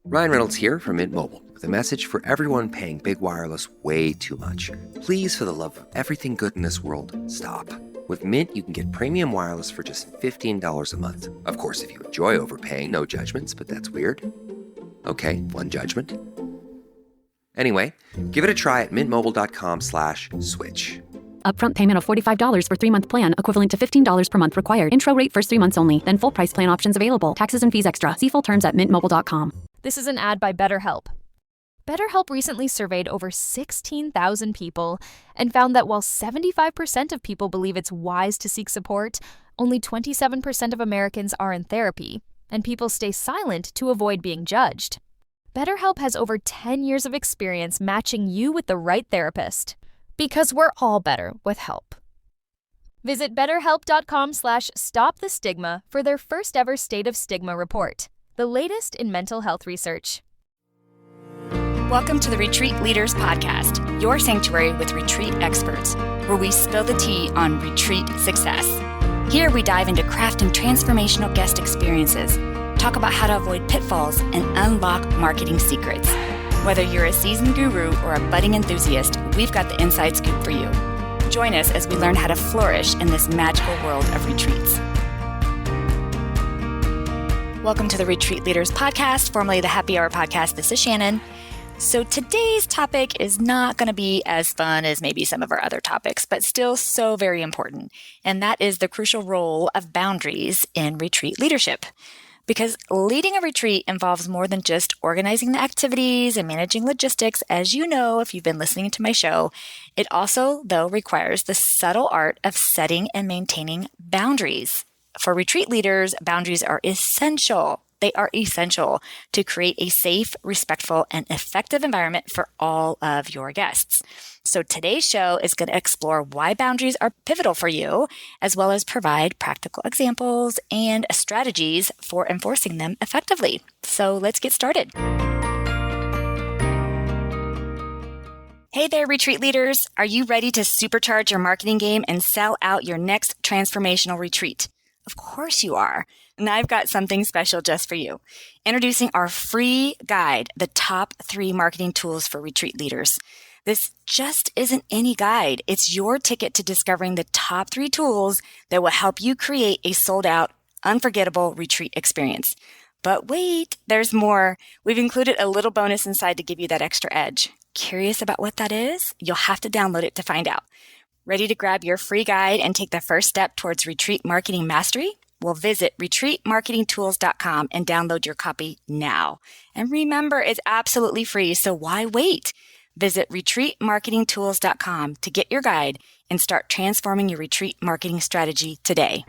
Ryan Reynolds here from Mint Mobile with a message for everyone paying big wireless way too much. Please, for the love of everything good in this world, stop. With Mint, you can get premium wireless for just $15 a month. Of course, if you enjoy overpaying, no judgments, but that's weird. Okay, one judgment. Anyway, give it a try at mintmobile.com/switch. Upfront payment of $45 for 3-month plan, equivalent to $15 per month required. Intro rate first 3 months only, then full price plan options available. Taxes and fees extra. See full terms at mintmobile.com. This is an ad by BetterHelp. BetterHelp recently surveyed over 16,000 people and found that while 75% of people believe it's wise to seek support, only 27% of Americans are in therapy, and people stay silent to avoid being judged. BetterHelp has over 10 years of experience matching you with the right therapist. Because we're all better with help. Visit betterhelp.com/stopthestigma for their first ever State of Stigma report, the latest in mental health research. Welcome to the Retreat Leaders Podcast, your sanctuary with retreat experts, where we spill the tea on retreat success. Here we dive into crafting transformational guest experiences, talk about how to avoid pitfalls, and unlock marketing secrets. Whether you're a seasoned guru or a budding enthusiast, we've got the inside scoop for you. Join us as we learn how to flourish in this magical world of retreats. Welcome to the Retreat Leaders Podcast, formerly the Happy Hour Podcast. This is Shannon. So today's topic is not going to be as fun as maybe some of our other topics, but still so very important. And that is the crucial role of boundaries in retreat leadership. Because leading a retreat involves more than just organizing the activities and managing logistics, as you know if you've been listening to my show. It also, though, requires the subtle art of setting and maintaining boundaries. For retreat leaders, boundaries are essential. They are essential to create a safe, respectful, and effective environment for all of your guests. So today's show is going to explore why boundaries are pivotal for you, as well as provide practical examples and strategies for enforcing them effectively. So let's get started. Hey there, retreat leaders. Are you ready to supercharge your marketing game and sell out your next transformational retreat? Of course you are. And I've got something special just for you. Introducing our free guide, the top 3 marketing tools for retreat leaders. This just isn't any guide. It's your ticket to discovering the top 3 tools that will help you create a sold-out, unforgettable retreat experience. But wait, there's more. We've included a little bonus inside to give you that extra edge. Curious about what that is? You'll have to download it to find out. Ready to grab your free guide and take the first step towards retreat marketing mastery? Well, visit retreatmarketingtools.com and download your copy now. And remember, it's absolutely free, so why wait? Visit retreatmarketingtools.com to get your guide and start transforming your retreat marketing strategy today.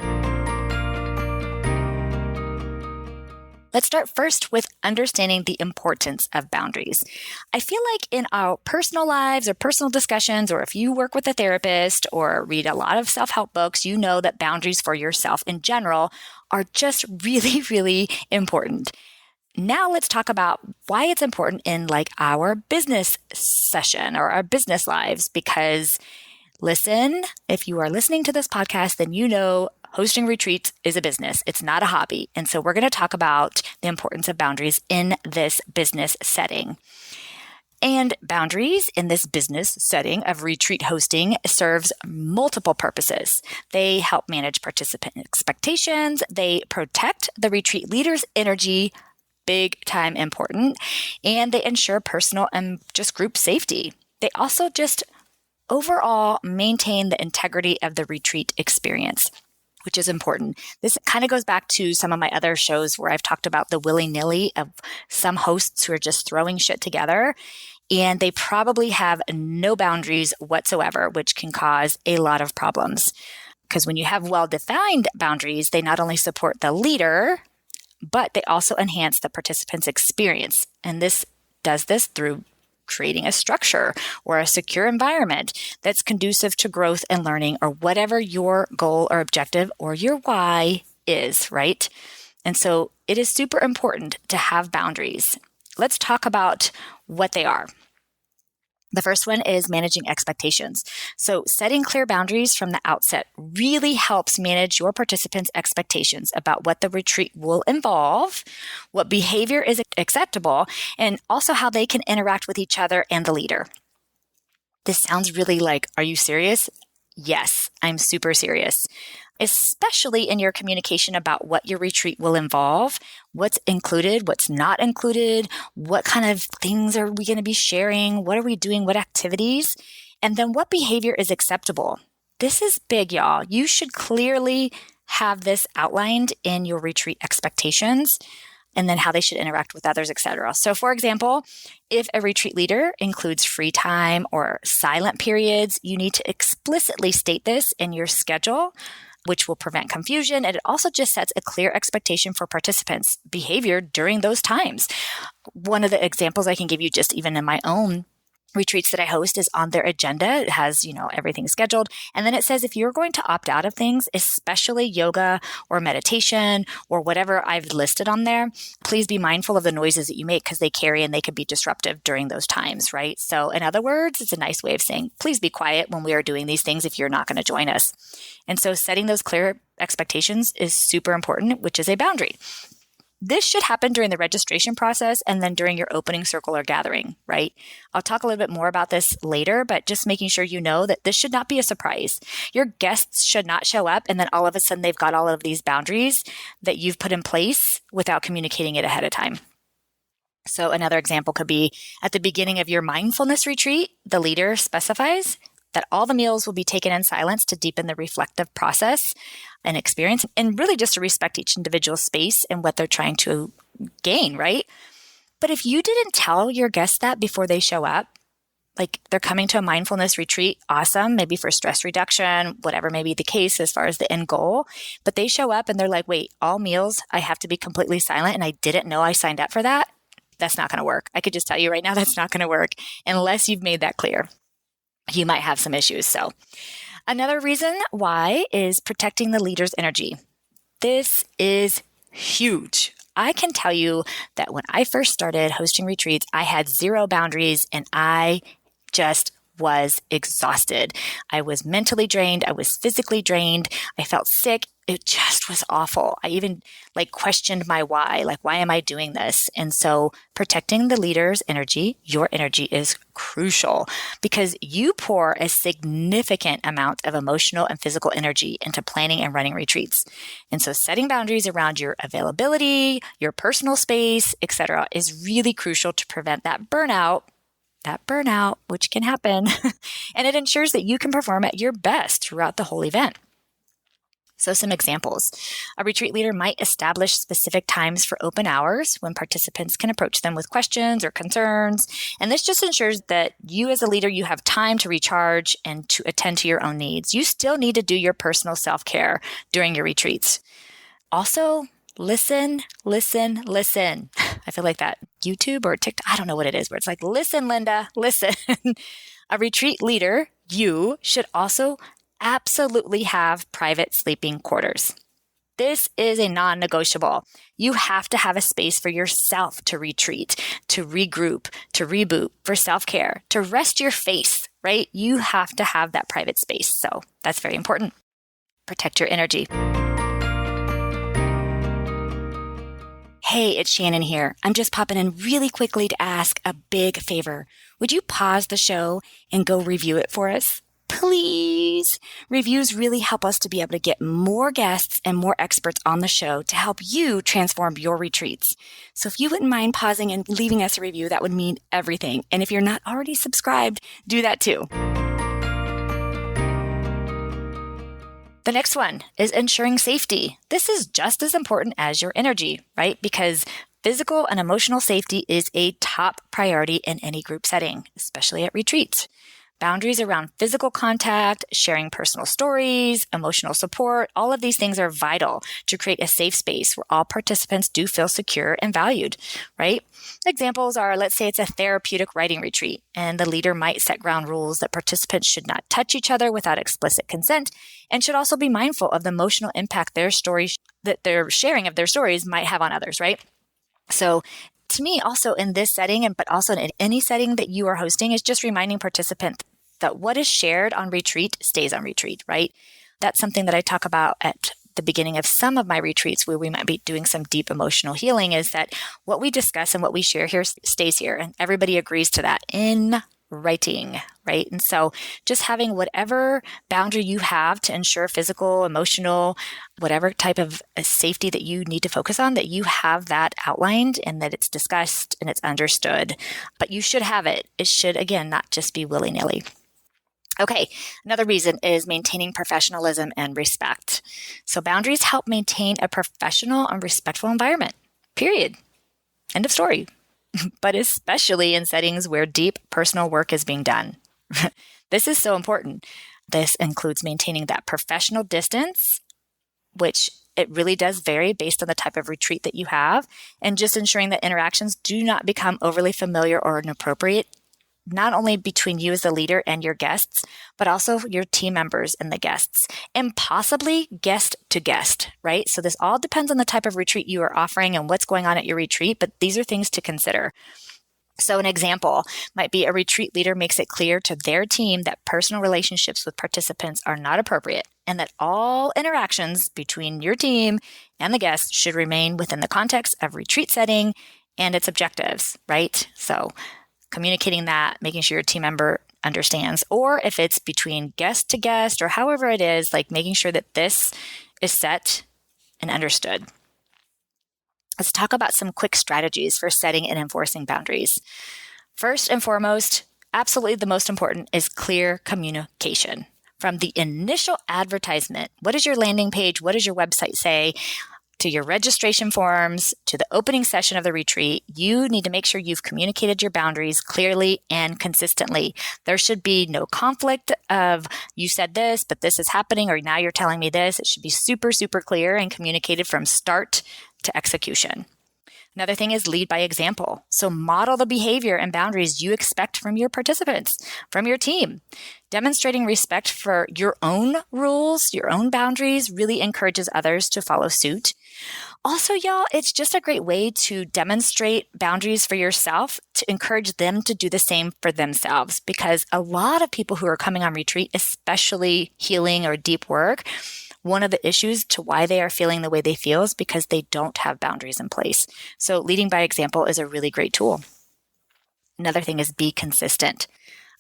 Let's start first with understanding the importance of boundaries. I feel like in our personal lives or personal discussions, or if you work with a therapist or read a lot of self-help books, you know that boundaries for yourself in general are just really, really important. Now let's talk about why it's important in like our business session or our business lives, because listen, if you are listening to this podcast, then you know hosting retreats is a business. It's not a hobby. And so we're going to talk about the importance of boundaries in this business setting. And boundaries in this business setting of retreat hosting serves multiple purposes. They help manage participant expectations. They protect the retreat leader's energy, big time important, and they ensure personal and just group safety. They also just overall maintain the integrity of the retreat experience, which is important. This kind of goes back to some of my other shows where I've talked about the willy-nilly of some hosts who are just throwing shit together, and they probably have no boundaries whatsoever, which can cause a lot of problems. Because when you have well-defined boundaries, they not only support the leader, but they also enhance the participant's experience. And this does this through creating a structure or a secure environment that's conducive to growth and learning, or whatever your goal or objective or your why is, right? And so it is super important to have boundaries. Let's talk about what they are. The first one is managing expectations. So setting clear boundaries from the outset really helps manage your participants' expectations about what the retreat will involve, what behavior is acceptable, and also how they can interact with each other and the leader. This sounds really like, are you serious? Yes, I'm super serious. Especially in your communication about what your retreat will involve, what's included, what's not included, what kind of things are we going to be sharing, what are we doing, what activities, and then what behavior is acceptable. This is big, y'all. You should clearly have this outlined in your retreat expectations and then how they should interact with others, etc. So for example, if a retreat leader includes free time or silent periods, you need to explicitly state this in your schedule, which will prevent confusion. And it also just sets a clear expectation for participants' behavior during those times. One of the examples I can give you just even in my own retreats that I host is on their agenda. It has, everything scheduled. And then it says, if you're going to opt out of things, especially yoga or meditation or whatever I've listed on there, please be mindful of the noises that you make because they carry and they can be disruptive during those times, right? So in other words, it's a nice way of saying, please be quiet when we are doing these things if you're not going to join us. And so setting those clear expectations is super important, which is a boundary. This should happen during the registration process and then during your opening circle or gathering, right? I'll talk a little bit more about this later, but just making sure you know that this should not be a surprise. Your guests should not show up and then all of a sudden they've got all of these boundaries that you've put in place without communicating it ahead of time. So another example could be at the beginning of your mindfulness retreat, the leader specifies that all the meals will be taken in silence to deepen the reflective process and experience, and really just to respect each individual's space and what they're trying to gain, right? But if you didn't tell your guests that before they show up, like they're coming to a mindfulness retreat, awesome, maybe for stress reduction, whatever may be the case as far as the end goal, but they show up and they're like, wait, all meals, I have to be completely silent and I didn't know I signed up for that? That's not going to work. I could just tell you right now, that's not going to work unless you've made that clear. You might have some issues. So another reason why is protecting the leader's energy. This is huge. I can tell you that when I first started hosting retreats, I had zero boundaries and I just was exhausted. I was mentally drained. I was physically drained. I felt sick. It just was awful. I even questioned my why, why am I doing this? And so protecting the leader's energy, your energy is crucial because you pour a significant amount of emotional and physical energy into planning and running retreats. And so setting boundaries around your availability, your personal space, etc., is really crucial to prevent that burnout, which can happen, and it ensures that you can perform at your best throughout the whole event. So some examples. A retreat leader might establish specific times for open hours when participants can approach them with questions or concerns. And this just ensures that you as a leader, you have time to recharge and to attend to your own needs. You still need to do your personal self-care during your retreats. Also, listen. I feel like that YouTube or TikTok, I don't know what it is, where it's like, listen, Linda, listen. A retreat leader, you should also absolutely have private sleeping quarters. This is a non-negotiable. You have to have a space for yourself to retreat, to regroup, to reboot, for self-care, to rest your face, right? You have to have that private space. So that's very important. Protect your energy. Hey, it's Shannon here. I'm just popping in really quickly to ask a big favor. Would you pause the show and go review it for us? Please. Reviews really help us to be able to get more guests and more experts on the show to help you transform your retreats. So if you wouldn't mind pausing and leaving us a review, that would mean everything. And if you're not already subscribed, do that too. The next one is ensuring safety. This is just as important as your energy, right? Because physical and emotional safety is a top priority in any group setting, especially at retreats. Boundaries around physical contact, sharing personal stories, emotional support, all of these things are vital to create a safe space where all participants do feel secure and valued, right? Examples are, let's say it's a therapeutic writing retreat, and the leader might set ground rules that participants should not touch each other without explicit consent and should also be mindful of the emotional impact their stories, that their sharing of their stories might have on others, right? So to me, also in this setting, but also in any setting that you are hosting, is just reminding participants that what is shared on retreat stays on retreat, right? That's something that I talk about at the beginning of some of my retreats where we might be doing some deep emotional healing, is that what we discuss and what we share here stays here. And everybody agrees to that in writing, right? And so just having whatever boundary you have to ensure physical, emotional, whatever type of safety that you need to focus on, that you have that outlined and that it's discussed and it's understood. But you should have it. It should, again, not just be willy-nilly. Okay, another reason is maintaining professionalism and respect. So boundaries help maintain a professional and respectful environment, period. End of story. But especially in settings where deep personal work is being done. This is so important. This includes maintaining that professional distance, which it really does vary based on the type of retreat that you have, and just ensuring that interactions do not become overly familiar or inappropriate, not only between you as the leader and your guests, but also your team members and the guests, and possibly guest to guest, right? So this all depends on the type of retreat you are offering and what's going on at your retreat, but these are things to consider. So an example might be a retreat leader makes it clear to their team that personal relationships with participants are not appropriate and that all interactions between your team and the guests should remain within the context of retreat setting and its objectives, right? So communicating that, making sure your team member understands, or if it's between guest to guest or however it is, like making sure that this is set and understood. Let's talk about some quick strategies for setting and enforcing boundaries. First and foremost, absolutely the most important is clear communication. From the initial advertisement, what does your landing page, what does your website say, to your registration forms, to the opening session of the retreat, you need to make sure you've communicated your boundaries clearly and consistently. There should be no conflict of you said this, but this is happening, or now you're telling me this. It should be super, super clear and communicated from start to execution. Another thing is lead by example. So model the behavior and boundaries you expect from your participants, from your team. Demonstrating respect for your own rules, your own boundaries really encourages others to follow suit. Also, y'all, it's just a great way to demonstrate boundaries for yourself, to encourage them to do the same for themselves. Because a lot of people who are coming on retreat, especially healing or deep work, one of the issues to why they are feeling the way they feel is because they don't have boundaries in place. So leading by example is a really great tool. Another thing is be consistent.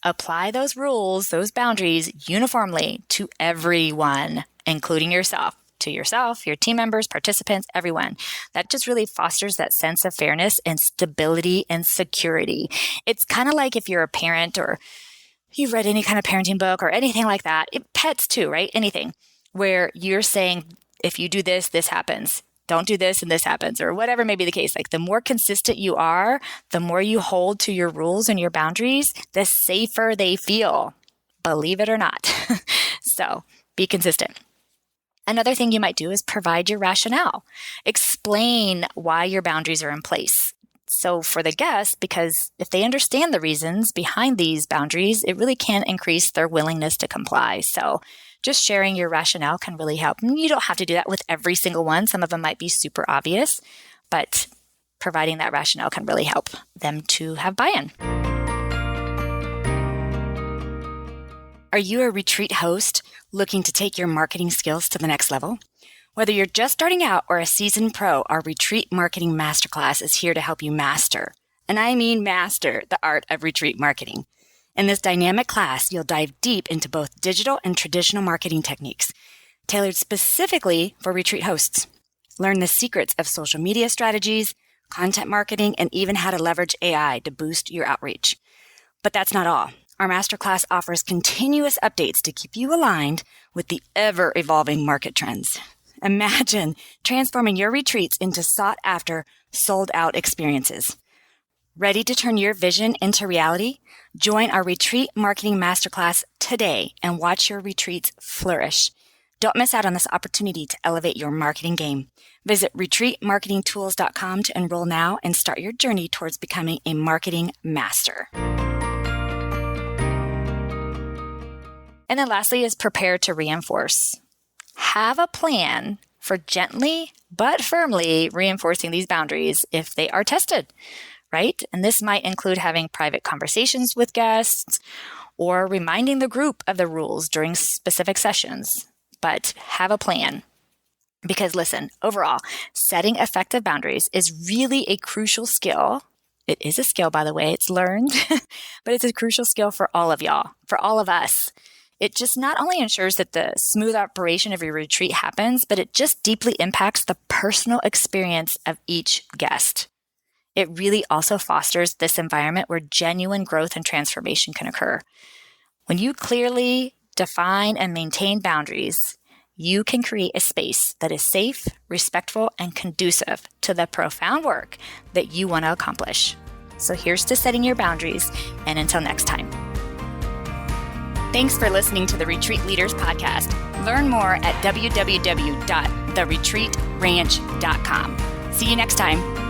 Apply those rules, those boundaries uniformly to everyone, including yourself. To yourself, your team members, participants, everyone. That just really fosters that sense of fairness and stability and security. It's kind of like if you're a parent or you've read any kind of parenting book or anything like that. Pets too, right? Anything where you're saying, if you do this, this happens. Don't do this and this happens, or whatever may be the case. Like the more consistent you are, the more you hold to your rules and your boundaries, the safer they feel, believe it or not. So be consistent. Another thing you might do is provide your rationale. Explain why your boundaries are in place. So for the guests, because if they understand the reasons behind these boundaries, it really can increase their willingness to comply. So just sharing your rationale can really help. And you don't have to do that with every single one. Some of them might be super obvious, but providing that rationale can really help them to have buy-in. Are you a retreat host looking to take your marketing skills to the next level? Whether you're just starting out or a seasoned pro, our Retreat Marketing Masterclass is here to help you master, and I mean master, the art of retreat marketing. In this dynamic class, you'll dive deep into both digital and traditional marketing techniques, tailored specifically for retreat hosts. Learn the secrets of social media strategies, content marketing, and even how to leverage AI to boost your outreach. But that's not all. Our masterclass offers continuous updates to keep you aligned with the ever-evolving market trends. Imagine transforming your retreats into sought-after, sold-out experiences. Ready to turn your vision into reality? Join our Retreat Marketing Masterclass today and watch your retreats flourish. Don't miss out on this opportunity to elevate your marketing game. Visit retreatmarketingtools.com to enroll now and start your journey towards becoming a marketing master. And then lastly is prepare to reinforce. Have a plan for gently but firmly reinforcing these boundaries if they are tested, right? And this might include having private conversations with guests or reminding the group of the rules during specific sessions. But have a plan. Because listen, overall, setting effective boundaries is really a crucial skill. It is a skill, by the way, it's learned, but it's a crucial skill for all of y'all, for all of us. It just not only ensures that the smooth operation of your retreat happens, but it just deeply impacts the personal experience of each guest. It really also fosters this environment where genuine growth and transformation can occur. When you clearly define and maintain boundaries, you can create a space that is safe, respectful, and conducive to the profound work that you want to accomplish. So here's to setting your boundaries, and until next time. Thanks for listening to the Retreat Leaders Podcast. Learn more at www.theretreatranch.com. See you next time.